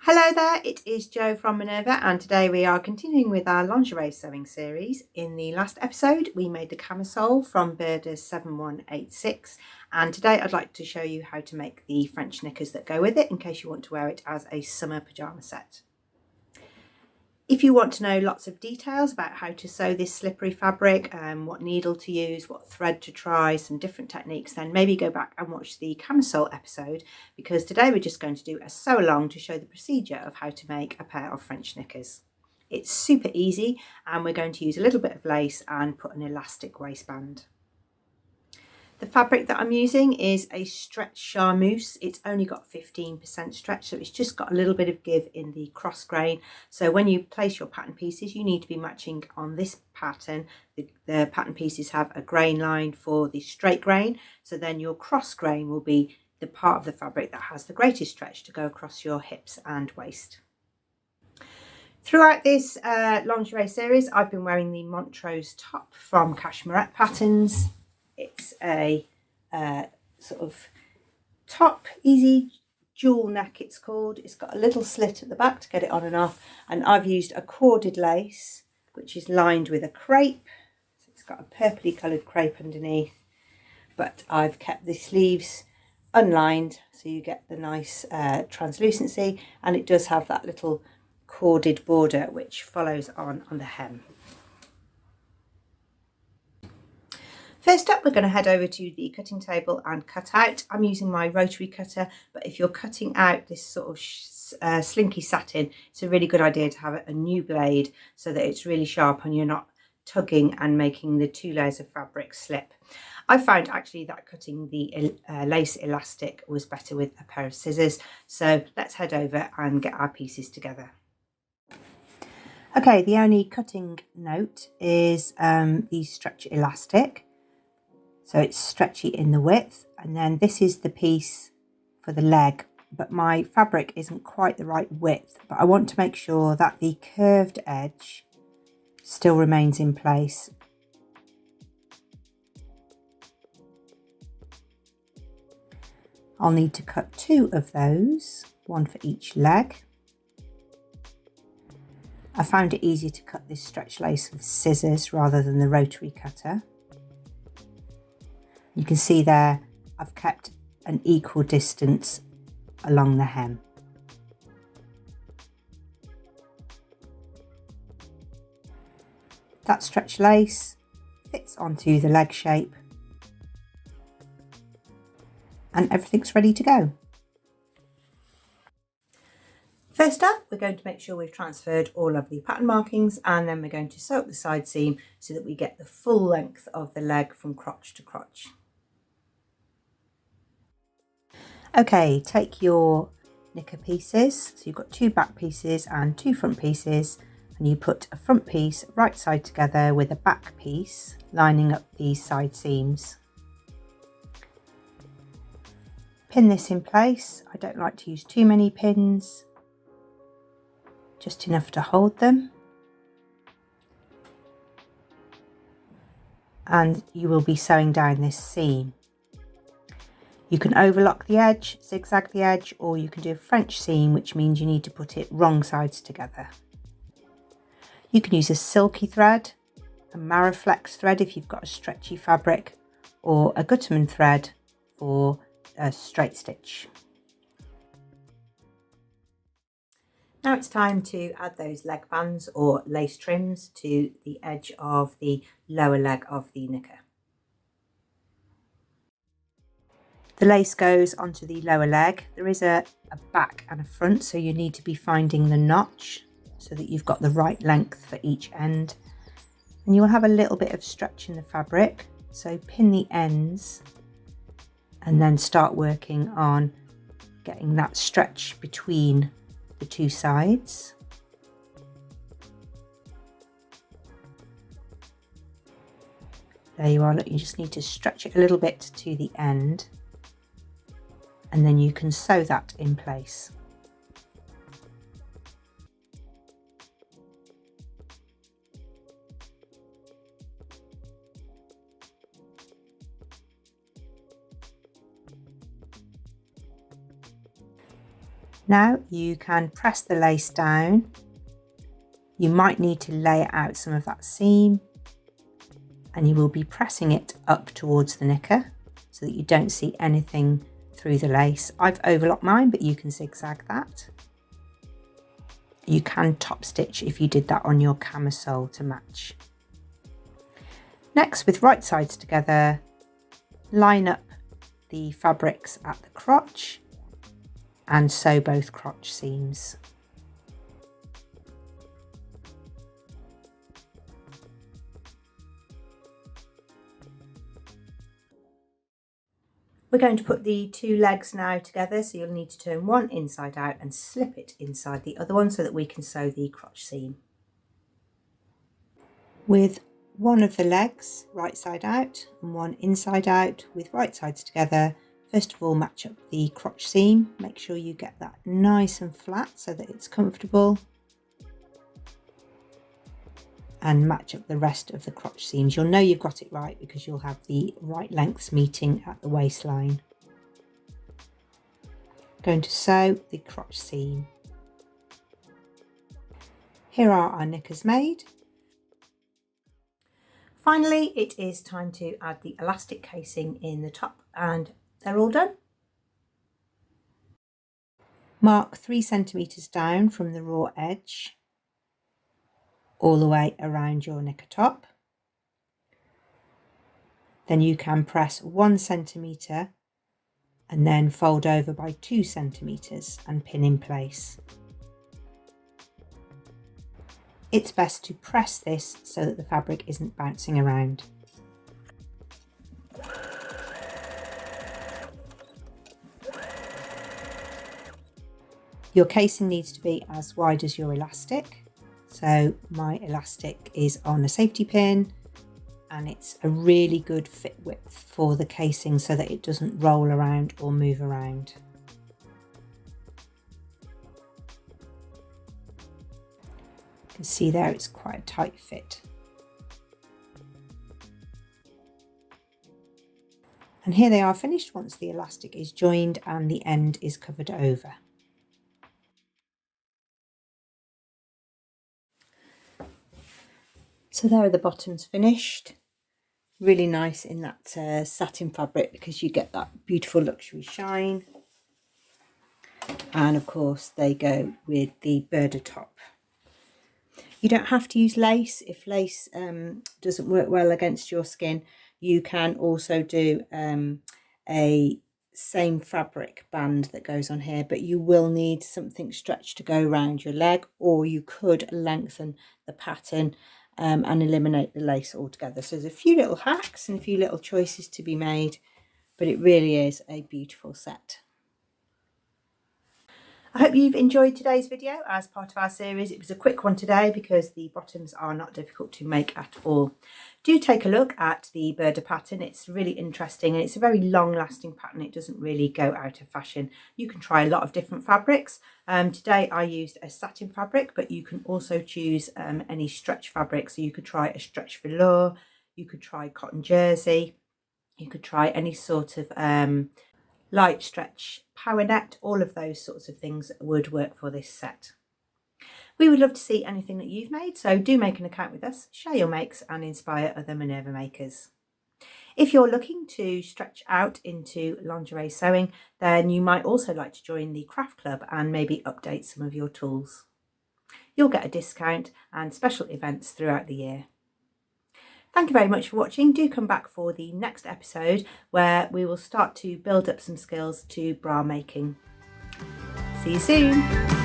Hello there, it is Jo from Minerva, and today we are continuing with our lingerie sewing series. In the last episode we made the camisole from Birders 7186, and today I'd like to show you how to make the French knickers that go with it in case you want to wear it as a summer pyjama set. If you want to know lots of details about how to sew this slippery fabric, what needle to use, what thread to try, some different techniques, then maybe go back and watch the camisole episode, because today we're just going to do a sew along to show the procedure of how to make a pair of French knickers. It's super easy, and we're going to use a little bit of lace and put an elastic waistband. The fabric that I'm using is a stretch charmeuse. It's only got 15% stretch, so it's just got a little bit of give in the cross grain. So when you place your pattern pieces, you need to be matching on this pattern. The pattern pieces have a grain line for the straight grain, so then your cross grain will be the part of the fabric that has the greatest stretch to go across your hips and waist. Throughout this lingerie series, I've been wearing the Montrose top from Cashmerette Patterns. It's a sort of top, easy jewel neck it's called. It's got a little slit at the back to get it on and off, and I've used a corded lace which is lined with a crepe. So it's got a purpley coloured crepe underneath, but I've kept the sleeves unlined so you get the nice translucency, and it does have that little corded border which follows on the hem. First up, we're going to head over to the cutting table and cut out. I'm using my rotary cutter, but if you're cutting out this sort of slinky satin, it's a really good idea to have a new blade so that it's really sharp and you're not tugging and making the two layers of fabric slip. I found actually that cutting the lace elastic was better with a pair of scissors, so let's head over and get our pieces together. Okay, the only cutting note is the stretch elastic. So it's stretchy in the width, and then this is the piece for the leg, but my fabric isn't quite the right width, but I want to make sure that the curved edge still remains in place. I'll need to cut two of those, one for each leg. I found it easier to cut this stretch lace with scissors rather than the rotary cutter. You can see there I've kept an equal distance along the hem. That stretch lace fits onto the leg shape and everything's ready to go. First up, we're going to make sure we've transferred all of the pattern markings, and then we're going to sew up the side seam so that we get the full length of the leg from crotch to crotch. Okay, take your knicker pieces, so you've got two back pieces and two front pieces, and you put a front piece right side together with a back piece lining up these side seams. Pin this in place. I don't like to use too many pins, just enough to hold them. And you will be sewing down this seam. You can overlock the edge, zigzag the edge, or you can do a French seam, which means you need to put it wrong sides together. You can use a silky thread, a Maraflex thread if you've got a stretchy fabric, or a Gutterman thread for a straight stitch. Now it's time to add those leg bands or lace trims to the edge of the lower leg of the knicker. The lace goes onto the lower leg. There is a back and a front, so you need to be finding the notch so that you've got the right length for each end. And you will have a little bit of stretch in the fabric, so pin the ends and then start working on getting that stretch between the two sides. There you are, look, you just need to stretch it a little bit to the end, and then you can sew that in place. Now you can press the lace down. You might need to lay out some of that seam, and you will be pressing it up towards the knicker so that you don't see anything through the lace. I've overlocked mine, but you can zigzag that. You can top stitch if you did that on your camisole to match. Next, with right sides together, line up the fabrics at the crotch and sew both crotch seams. We're going to put the two legs now together, so you'll need to turn one inside out and slip it inside the other one so that we can sew the crotch seam. With one of the legs right side out and one inside out with right sides together, first of all match up the crotch seam. Make sure you get that nice and flat so that it's comfortable. And match up the rest of the crotch seams. You'll know you've got it right because you'll have the right lengths meeting at the waistline. Going to sew the crotch seam. Here are our knickers made. Finally, it is time to add the elastic casing in the top, and they're all done. Mark 3 centimeters down from the raw edge, all the way around your knicker top. Then you can press 1 centimeter and then fold over by 2 centimeters and pin in place. It's best to press this so that the fabric isn't bouncing around. Your casing needs to be as wide as your elastic. So my elastic is on a safety pin, and it's a really good fit width for the casing so that it doesn't roll around or move around. You can see there it's quite a tight fit. And here they are finished once the elastic is joined and the end is covered over. So there are the bottoms finished. Really nice in that satin fabric because you get that beautiful luxury shine. And of course they go with the birder top. You don't have to use lace. If lace doesn't work well against your skin, you can also do a same fabric band that goes on here, but you will need something stretched to go around your leg, or you could lengthen the pattern and eliminate the lace altogether. So there's a few little hacks and a few little choices to be made, but it really is a beautiful set. I hope you've enjoyed today's video as part of our series. It was a quick one today because the bottoms are not difficult to make at all. Do take a look at the birder pattern. It's really interesting and it's a very long lasting pattern. It doesn't really go out of fashion. You can try a lot of different fabrics. Today I used a satin fabric, but you can also choose any stretch fabric. So you could try a stretch velour, you could try cotton jersey, you could try any sort of light stretch power net. All of those sorts of things would work for this set. We would love to see anything that you've made, so do make an account with us, share your makes and inspire other Minerva makers. If you're looking to stretch out into lingerie sewing, then you might also like to join the craft club and maybe update some of your tools. You'll get a discount and special events throughout the year. Thank you very much for watching. Do come back for the next episode where we will start to build up some skills to bra making. See you soon.